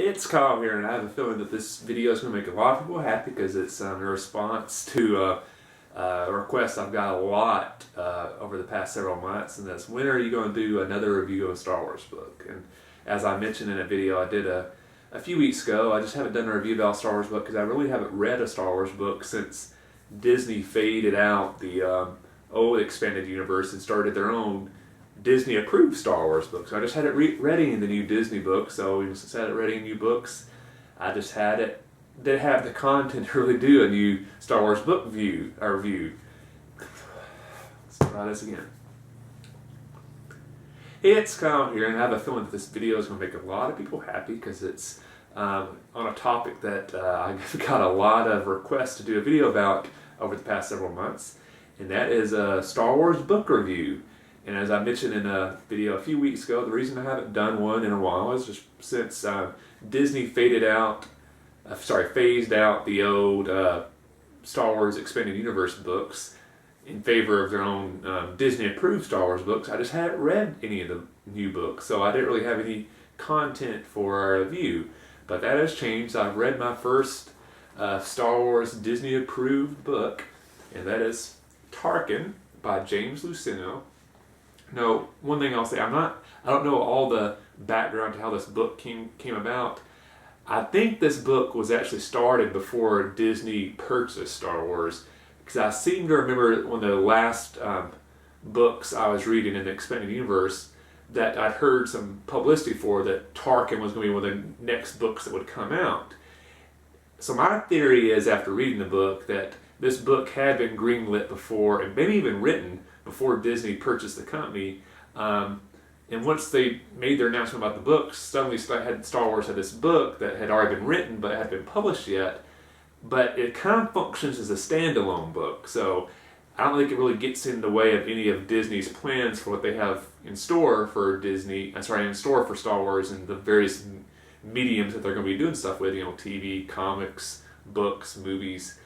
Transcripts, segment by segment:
It's Kyle here, and I have a feeling that this video is going to make a lot of people happy because it's a response to a request I've got a lot over the past several months, and that's when are you going to do another review of a Star Wars book? And as I mentioned in a video I did a few weeks ago, I just haven't done a review about a Star Wars book because I really haven't read a Star Wars book since Disney faded out the old expanded universe and started their own Disney approved Star Wars books. I just had it read any of the new Disney books, so since I had it read any new books, I just had it. They have the content to really do a new Star Wars book review. Let's try this again. Hey, it's Kyle here, and I have a feeling that this video is going to make a lot of people happy because it's on a topic that I've got a lot of requests to do a video about over the past several months, and that is a Star Wars book review. And as I mentioned in a video a few weeks ago, the reason I haven't done one in a while is just since Disney phased out the old Star Wars Expanded Universe books in favor of their own Disney-approved Star Wars books. I just hadn't read any of the new books, so I didn't really have any content for a review. But that has changed. I've read my first Star Wars Disney-approved book, and that is Tarkin by James Luceno. No, one thing I'll say, I don't know all the background to how this book came about. I think this book was actually started before Disney purchased Star Wars, because I seem to remember one of the last books I was reading in the Expanded Universe that I'd heard some publicity for that Tarkin was going to be one of the next books that would come out. So my theory is, after reading the book, that this book had been greenlit before, and maybe even written before Disney purchased the company, and once they made their announcement about the books, suddenly Star Wars had this book that had already been written but hadn't been published yet, but it kind of functions as a standalone book, so I don't think it really gets in the way of any of Disney's plans for what they have in store for Star Wars and the various mediums that they're going to be doing stuff with, TV, comics, books, movies.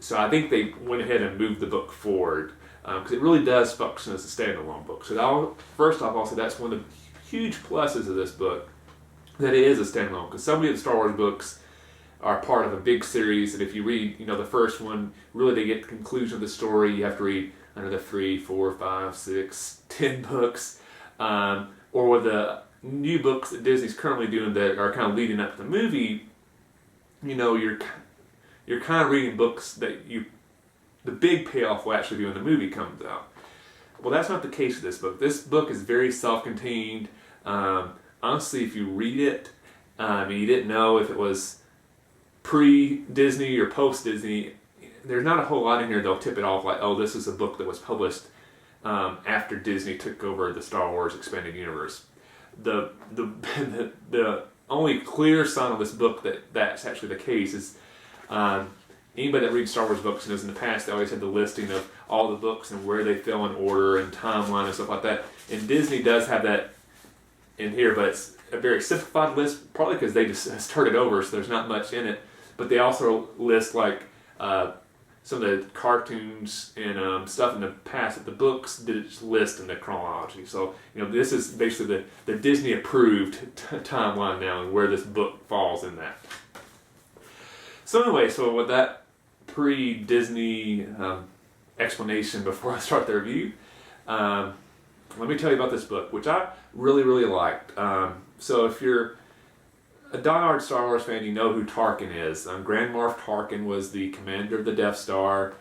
So I think they went ahead and moved the book forward, because it really does function as a standalone book. So first off, I'll say that's one of the huge pluses of this book, that it is a standalone, because so many of the Star Wars books are part of a big series, and if you read the first one, really to get the conclusion of the story, you have to read another 3, 4, 5, 6, 10 books, or with the new books that Disney's currently doing that are kind of leading up to the movie, you're kind of reading books that the big payoff will actually be when the movie comes out. Well, that's not the case with this book. This book is very self-contained. Honestly, if you read it, you didn't know if it was pre-Disney or post-Disney, there's not a whole lot in here that'll tip it off like, oh, this is a book that was published after Disney took over the Star Wars Expanded Universe. The only clear sign of this book that's actually the case is anybody that reads Star Wars books knows in the past they always had the listing of all the books and where they fell in order and timeline and stuff like that. And Disney does have that in here, but it's a very simplified list, probably because they just started over, so there's not much in it. But they also list like some of the cartoons and stuff in the past that the books didn't list in the chronology. So this is basically the Disney approved timeline now and where this book falls in that. So anyway, so with that pre-Disney explanation before I start the review, let me tell you about this book, which I really, really liked. So if you're a diehard Star Wars fan, you know who Tarkin is. Grand Moff Tarkin was the commander of the Death Star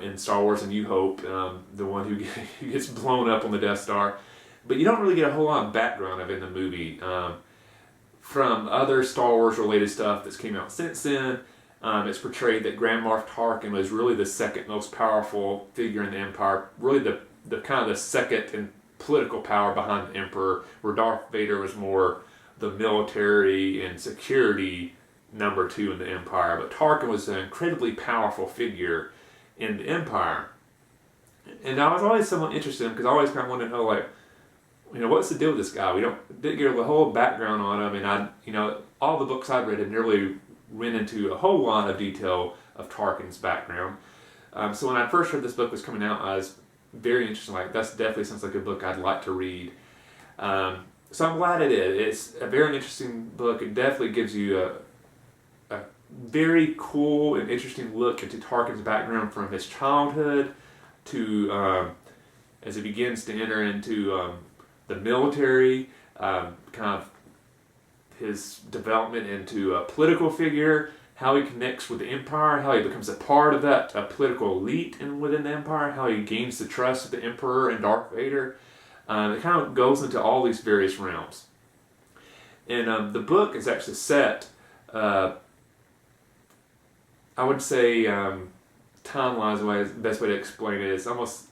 in Star Wars A New Hope, the one who gets blown up on the Death Star. But you don't really get a whole lot of background of it in the movie. From other Star Wars related stuff that's came out since then, it's portrayed that Grand Moff Tarkin was really the second most powerful figure in the Empire, really the kind of the second in political power behind the Emperor, where Darth Vader was more the military and security number 2 in the Empire. But Tarkin was an incredibly powerful figure in the Empire. And I was always somewhat interested in him because I always kind of wanted to know, like, what's the deal with this guy? We didn't get the whole background on him, and all the books I've read had nearly went into a whole lot of detail of Tarkin's background. So when I first heard this book was coming out, I was very interested. Like, that's definitely sounds like a book I'd like to read. So I'm glad it is. It's a very interesting book. It definitely gives you a very cool and interesting look into Tarkin's background from his childhood to as he begins to enter into the military, kind of his development into a political figure, how he connects with the Empire, how he becomes a part of that political elite within the Empire, how he gains the trust of the Emperor and Darth Vader. It kind of goes into all these various realms. And the book is actually set, I would say, time-wise, the best way to explain it is almost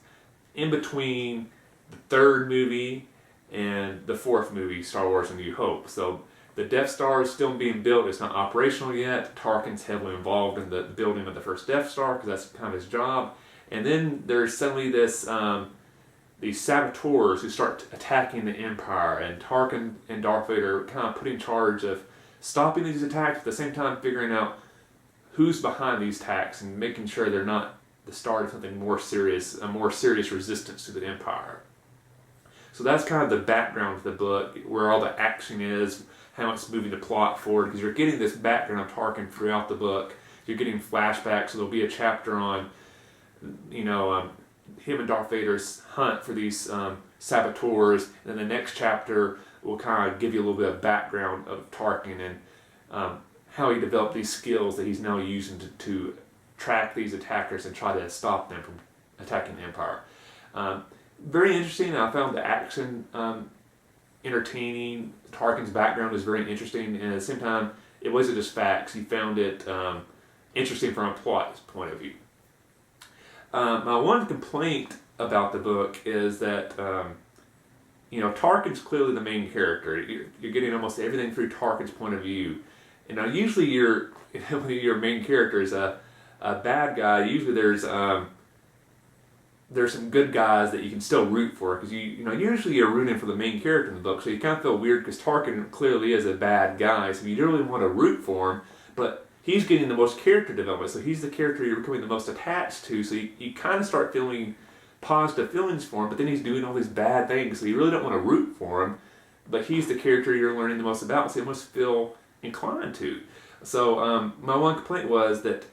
in between the third movie and the fourth movie, Star Wars: A New Hope. So the Death Star is still being built. It's not operational yet. Tarkin's heavily involved in the building of the first Death Star because that's kind of his job. And then there's suddenly this these saboteurs who start attacking the Empire, and Tarkin and Darth Vader are kind of put in charge of stopping these attacks, at the same time figuring out who's behind these attacks and making sure they're not the start of something more serious, a more serious resistance to the Empire. So that's kind of the background of the book, where all the action is, how it's moving the plot forward, because you're getting this background of Tarkin throughout the book. You're getting flashbacks, so there'll be a chapter on, him and Darth Vader's hunt for these saboteurs, and then the next chapter will kind of give you a little bit of background of Tarkin and how he developed these skills that he's now using to track these attackers and try to stop them from attacking the Empire. Very interesting. I found the action entertaining. Tarkin's background is very interesting, and at the same time, it wasn't just facts. You found it interesting from a plot point of view. My one complaint about the book is that Tarkin's clearly the main character. You're getting almost everything through Tarkin's point of view. And now usually when your main character is a bad guy, usually there's some good guys that you can still root for, because usually you're rooting for the main character in the book, so you kind of feel weird because Tarkin clearly is a bad guy, so you really want to root for him, but he's getting the most character development, so he's the character you're becoming the most attached to, so you kind of start feeling positive feelings for him, but then he's doing all these bad things, so you really don't want to root for him, but he's the character you're learning the most about, so you must feel inclined to. So my one complaint was that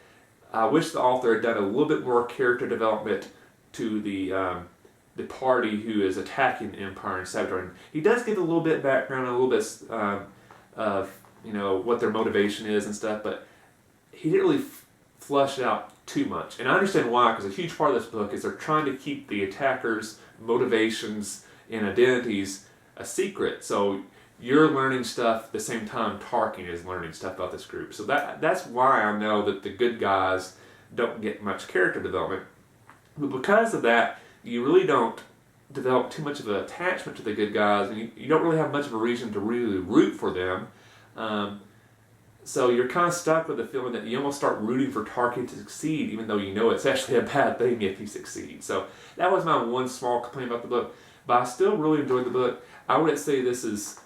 I wish the author had done a little bit more character development to the party who is attacking the Empire and sabotaging. He does give a little bit of background, a little bit of what their motivation is and stuff, but he didn't really flush it out too much. And I understand why, because a huge part of this book is they're trying to keep the attackers' motivations and identities a secret. So you're learning stuff at the same time Tarkin is learning stuff about this group. So that's why I know that the good guys don't get much character development. But because of that, you really don't develop too much of an attachment to the good guys, and you don't really have much of a reason to really root for them. So you're kind of stuck with the feeling that you almost start rooting for Tarkin to succeed, even though you know it's actually a bad thing if he succeeds. So that was my one small complaint about the book. But I still really enjoyed the book. I wouldn't say this is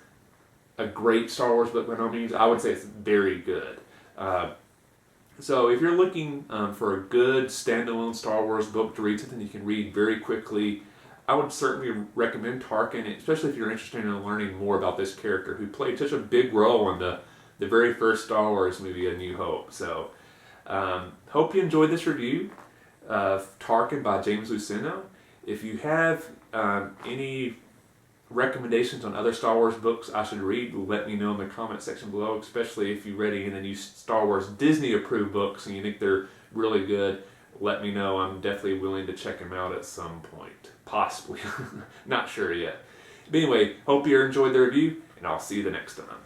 a great Star Wars book by no means. I would say it's very good. So if you're looking for a good standalone Star Wars book to read, something you can read very quickly, I would certainly recommend Tarkin, especially if you're interested in learning more about this character who played such a big role in the very first Star Wars movie, A New Hope. So hope you enjoyed this review of Tarkin by James Luceno. If you have any recommendations on other Star Wars books I should read, let me know in the comment section below, especially if you read any of the new Star Wars Disney approved books and you think they're really good. Let me know. I'm definitely willing to check them out at some point. Possibly. Not sure yet. But anyway, hope you enjoyed the review, and I'll see you the next time.